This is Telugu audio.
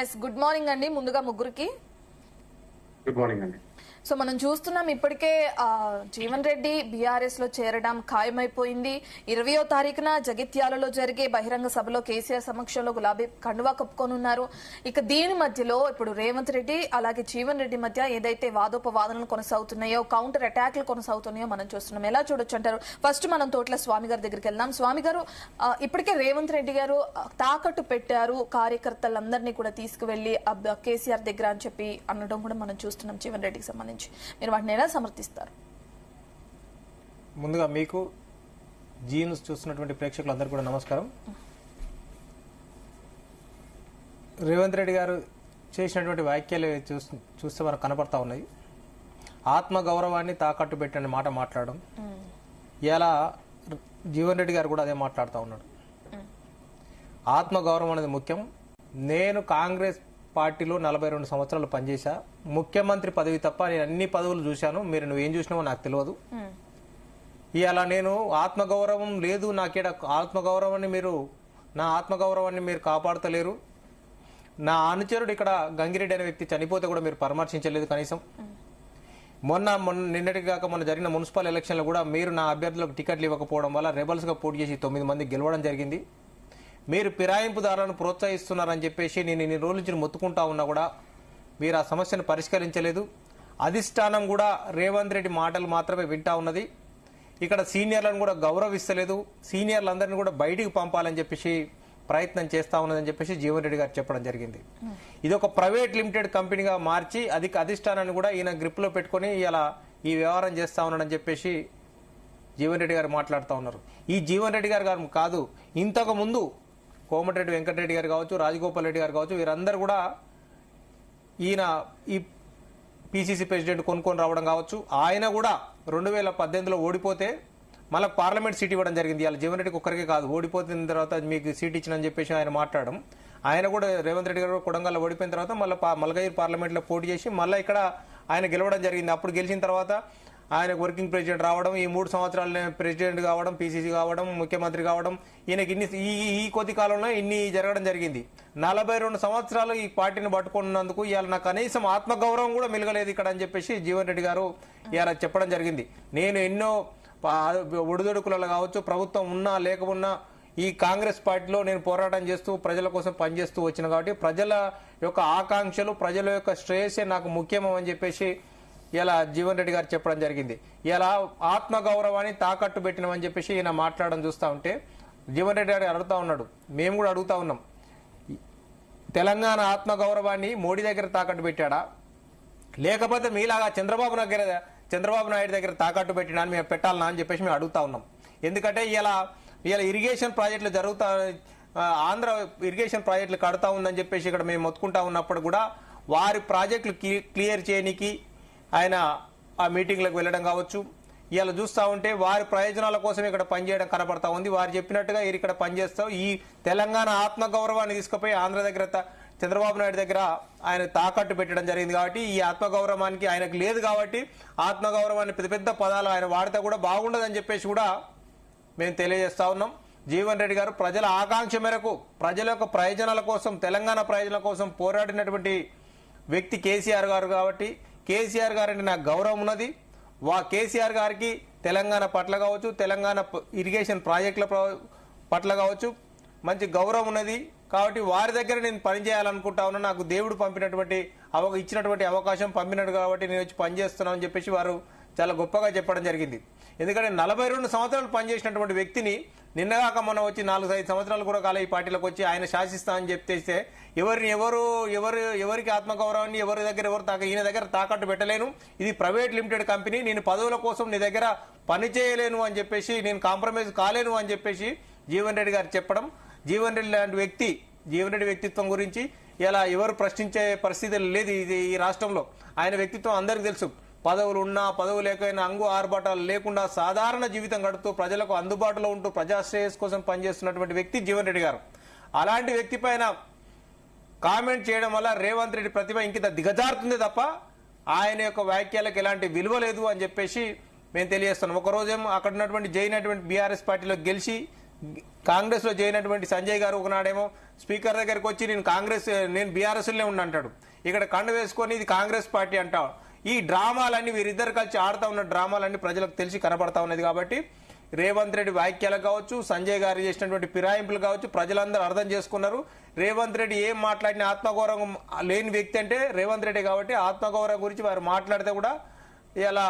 ఎస్ గుడ్ మార్నింగ్ అండి. ముందుగా ముగ్గురికి గుడ్ మార్నింగ్ అండి. సో మనం చూస్తున్నాం ఇప్పటికే జీవన్ రెడ్డి బీఆర్ఎస్ లో చేరడం ఖాయమైపోయింది. 20వ తారీఖున జగిత్యాలలో జరిగే బహిరంగ సభలో కేసీఆర్ సమక్షంలో గులాబీ కండువా కప్పుకోనున్నారు. ఇక దీని మధ్యలో ఇప్పుడు రేవంత్ రెడ్డి అలాగే జీవన్ రెడ్డి మధ్య ఏదైతే వాదోపవాదనలు కొనసాగుతున్నాయో, కౌంటర్ అటాక్లు కొనసాగుతున్నాయో మనం చూస్తున్నాం. ఎలా చూడొచ్చు అంటారు? ఫస్ట్ మనం తోట్ల స్వామి గారి దగ్గరికి వెళ్దాం. స్వామి గారు, ఇప్పటికే రేవంత్ రెడ్డి గారు తాకట్టు పెట్టారు కార్యకర్తలందరినీ కూడా తీసుకువెళ్లి కేసీఆర్ దగ్గర అని చెప్పి అనడం కూడా మనం చూస్తున్నాం జీవన్ రెడ్డికి సంబంధించి. మీరు వాటిని ఎలా సమర్థిస్తారు? ముందుగా మీకు జీ న్యూస్ చూస్తున్నటువంటి ప్రేక్షకులందరూ కూడా నమస్కారం. రేవంత్ రెడ్డి గారు చేసినటువంటి వ్యాఖ్యలు చూస్తే మనకు కనపడతా ఉన్నాయి. ఆత్మగౌరవాన్ని తాకట్టు పెట్టిన మాట మాట్లాడడం. ఇలా జీవన్ రెడ్డి గారు కూడా అదే మాట్లాడుతూ ఉన్నాడు. ఆత్మగౌరవం అనేది ముఖ్యం. నేను కాంగ్రెస్ పార్టీలో 42 సంవత్సరాలు పనిచేశా. ముఖ్యమంత్రి పదవి తప్ప నేను అన్ని పదవులు చూశాను. నువ్వేం చూసినావో నాకు తెలియదు. ఇవాళ నేను ఆత్మగౌరవం లేదు నాకేడ ఆత్మగౌరవాన్ని నా ఆత్మగౌరవాన్ని మీరు కాపాడతలేరు. నా అనుచరుడు ఇక్కడ గంగిరెడ్డి అనే వ్యక్తి చనిపోతే కూడా మీరు పరామర్శించలేదు కనీసం. నిన్నటి కాక మొన్న జరిగిన మున్సిపల్ ఎలక్షన్లో కూడా మీరు నా అభ్యర్థులకు టికెట్లు ఇవ్వకపోవడం వల్ల రెబల్స్ గా పోటీ చేసి 9 మంది గెలవడం జరిగింది. మీరు ఫిరాయింపుదారులను ప్రోత్సహిస్తున్నారని చెప్పేసి నేను ఇన్ని రోజుల నుంచి మొత్తుకుంటా ఉన్నా కూడా మీరు ఆ సమస్యను పరిష్కరించలేదు. అధిష్టానం కూడా రేవంత్ రెడ్డి మాటలు మాత్రమే వింటా ఉన్నది. ఇక్కడ సీనియర్లను కూడా గౌరవిస్తలేదు. సీనియర్లందరినీ కూడా బయటికి పంపాలని చెప్పేసి ప్రయత్నం చేస్తా ఉన్నదని చెప్పేసి జీవన్ రెడ్డి గారు చెప్పడం జరిగింది. ఇది ఒక ప్రైవేట్ లిమిటెడ్ కంపెనీగా మార్చి అధిష్టానాన్ని కూడా ఈయన గ్రిప్ లో పెట్టుకుని ఇలా ఈ వ్యవహారం చేస్తా ఉన్నాడని చెప్పేసి జీవన్ రెడ్డి గారు మాట్లాడుతూ ఉన్నారు. ఈ జీవన్ రెడ్డి గారు కాదు, ఇంతకు ముందు కోమటిరెడ్డి వెంకటరెడ్డి గారు కావచ్చు, రాజగోపాల్ రెడ్డి గారు కావచ్చు, వీరందరూ కూడా ఈ పిసిసి ప్రెసిడెంట్ కొనుక్కొని రావడం కావచ్చు. ఆయన కూడా 2018లో ఓడిపోతే మళ్ళీ పార్లమెంట్ సీట్ ఇవ్వడం జరిగింది. ఇలా జీవన్ రెడ్డికి ఒక్కరికే కాదు, ఓడిపోయిన తర్వాత మీకు సీట్ ఇచ్చినని చెప్పేసి ఆయన మాట్లాడడం. ఆయన కూడా రేవంత్ రెడ్డి గారు కొడంగల్లో ఓడిపోయిన తర్వాత మళ్ళీ మల్కజ్గిరి పార్లమెంట్లో పోటీ చేసి మళ్ళీ ఇక్కడ ఆయన గెలవడం జరిగింది. అప్పుడు గెలిచిన తర్వాత ఆయన వర్కింగ్ ప్రెసిడెంట్ రావడం, ఈ 3 సంవత్సరాలు ప్రెసిడెంట్ కావడం, పిసిసి కావడం, ముఖ్యమంత్రి కావడం, ఈయనకి ఈ కొద్ది కాలంలో ఇన్ని జరగడం జరిగింది. 42 సంవత్సరాలు ఈ పార్టీని పట్టుకున్నందుకు ఇవాళ నాకు కనీసం ఆత్మగౌరవం కూడా మిలగలేదు ఇక్కడ అని చెప్పేసి జీవన్ రెడ్డి గారు ఇవాళ చెప్పడం జరిగింది. నేను ఎన్నో ఒడిదొడుకులలో కావచ్చు, ప్రభుత్వం ఉన్నా లేకపోయినా ఈ కాంగ్రెస్ పార్టీలో నేను పోరాటం చేస్తూ ప్రజల కోసం పనిచేస్తూ వచ్చిన కాబట్టి ప్రజల యొక్క ఆకాంక్షలు, ప్రజల యొక్క శ్రేయస్సే నాకు ముఖ్యమని చెప్పేసి ఇలా జీవన్ రెడ్డి గారు చెప్పడం జరిగింది. ఇలా ఆత్మగౌరవాన్ని తాకట్టు పెట్టినామని చెప్పేసి ఈయన మాట్లాడడం చూస్తూ ఉంటే జీవన్ రెడ్డి గారు అడుగుతా ఉన్నాడు, మేము కూడా అడుగుతా ఉన్నాం, తెలంగాణ ఆత్మగౌరవాన్ని మోడీ దగ్గర తాకట్టు పెట్టాడా, లేకపోతే మీలాగా చంద్రబాబు నాయుడు దగ్గర తాకట్టు పెట్టినా అని మేము పెట్టాలనా అని చెప్పేసి మేము అడుగుతా ఉన్నాం. ఎందుకంటే ఇలా ఇరిగేషన్ ప్రాజెక్టులు ఆంధ్ర ఇరిగేషన్ ప్రాజెక్టులు కడతా ఉందని చెప్పేసి ఇక్కడ మేము మొత్తుకుంటా ఉన్నప్పుడు కూడా వారి ప్రాజెక్టులు క్లియర్ చేయడానికి ఆయన ఆ మీటింగ్లకు వెళ్ళడం కావచ్చు. ఇలా చూస్తూ ఉంటే వారి ప్రయోజనాల కోసం ఇక్కడ పనిచేయడం కనపడతా ఉంది. వారు చెప్పినట్టుగా ఇక్కడ పనిచేస్తాం. ఈ తెలంగాణ ఆత్మగౌరవాన్ని తీసుకుపోయి ఆంధ్ర దగ్గర చంద్రబాబు నాయుడు దగ్గర ఆయన తాకట్టు పెట్టడం జరిగింది. కాబట్టి ఈ ఆత్మగౌరవానికి ఆయనకు లేదు కాబట్టి ఆత్మగౌరవాన్ని పెద్ద పెద్ద పదాలు ఆయన వాడితే కూడా బాగుండదని చెప్పేసి కూడా మేము తెలియజేస్తా ఉన్నాం. జీవన్ రెడ్డి గారు ప్రజల ఆకాంక్ష మేరకు, ప్రజల యొక్క ప్రయోజనాల కోసం, తెలంగాణ ప్రయోజనాల కోసం పోరాడినటువంటి వ్యక్తి కేసీఆర్ గారు కాబట్టి కేసీఆర్ గారంటే నాకు గౌరవం ఉన్నది. కేసీఆర్ గారికి తెలంగాణ పట్ల కావచ్చు, తెలంగాణ ఇరిగేషన్ ప్రాజెక్టుల పట్ల కావచ్చు మంచి గౌరవం ఉన్నది. కాబట్టి వారి దగ్గర నేను పనిచేయాలనుకుంటా ఉన్నా. నాకు దేవుడు ఇచ్చినటువంటి అవకాశం పంపినట్టు కాబట్టి నేను వచ్చి పనిచేస్తున్నాను అని చెప్పేసి వారు చాలా గొప్పగా చెప్పడం జరిగింది. ఎందుకంటే 42 సంవత్సరాలు పనిచేసినటువంటి వ్యక్తిని నిన్నగాక మొన్న వచ్చి 4-5 సంవత్సరాలు కూడా కాలే ఈ పార్టీలకు వచ్చి ఆయన శాసిస్తా అని చెప్తేస్తే ఎవరికి ఆత్మగౌరవాన్ని ఈయన దగ్గర తాకట్టు పెట్టలేను. ఇది ప్రైవేట్ లిమిటెడ్ కంపెనీ, నేను పదవుల కోసం నీ దగ్గర పని చేయలేను అని చెప్పేసి, నేను కాంప్రమైజ్ కాలేను అని చెప్పేసి జీవన్ రెడ్డి గారు చెప్పడం. జీవన్ రెడ్డి లాంటి జీవన్ రెడ్డి వ్యక్తిత్వం గురించి ఇలా ఎవరు ప్రశ్నించే పరిస్థితి లేదు ఈ రాష్ట్రంలో. ఆయన వ్యక్తిత్వం అందరికీ తెలుసు. పదవులు ఉన్నా పదవు లేకపోయినా ఆర్భాటాలు లేకుండా సాధారణ జీవితం గడుపుతూ ప్రజలకు అందుబాటులో ఉంటూ ప్రజాశ్రేయస్ కోసం పనిచేస్తున్నటువంటి వ్యక్తి జీవన్ రెడ్డి గారు. అలాంటి వ్యక్తి పైన కామెంట్ చేయడం వల్ల రేవంత్ రెడ్డి ప్రతిభ ఇంకిత దిగజారుతుంది తప్ప ఆయన యొక్క వ్యాఖ్యలకు ఎలాంటి విలువ లేదు అని చెప్పేసి మేము తెలియజేస్తున్నాం. ఒకరోజేమో అక్కడ ఉన్నటువంటి బీఆర్ఎస్ పార్టీలో గెలిచి కాంగ్రెస్ లో చేరినటువంటి సంజయ్ గారు ఒకనాడేమో స్పీకర్ దగ్గరికి వచ్చి నేను బీఆర్ఎస్లోనే ఉన్నా అంటాడు. ఇక్కడ కండు వేసుకొని ఇది కాంగ్రెస్ పార్టీ అంటావు. ఈ డ్రామాలన్నీ వీరిద్దరు కలిసి ఆడుతా ఉన్న డ్రామాలన్నీ ప్రజలకు తెలిసి కనబడతా ఉన్నది. కాబట్టి రేవంత్ రెడ్డి వ్యాఖ్యలు కావచ్చు, సంజయ్ గారు చేసినటువంటి ఫిరాయింపులు కావచ్చు, ప్రజలందరూ అర్థం చేసుకున్నారు. రేవంత్ రెడ్డి ఏం మాట్లాడిన ఆత్మగౌరవం లేని వ్యక్తి అంటే రేవంత్ రెడ్డి. కాబట్టి ఆత్మగౌరవం గురించి వారు మాట్లాడితే కూడా ఇలా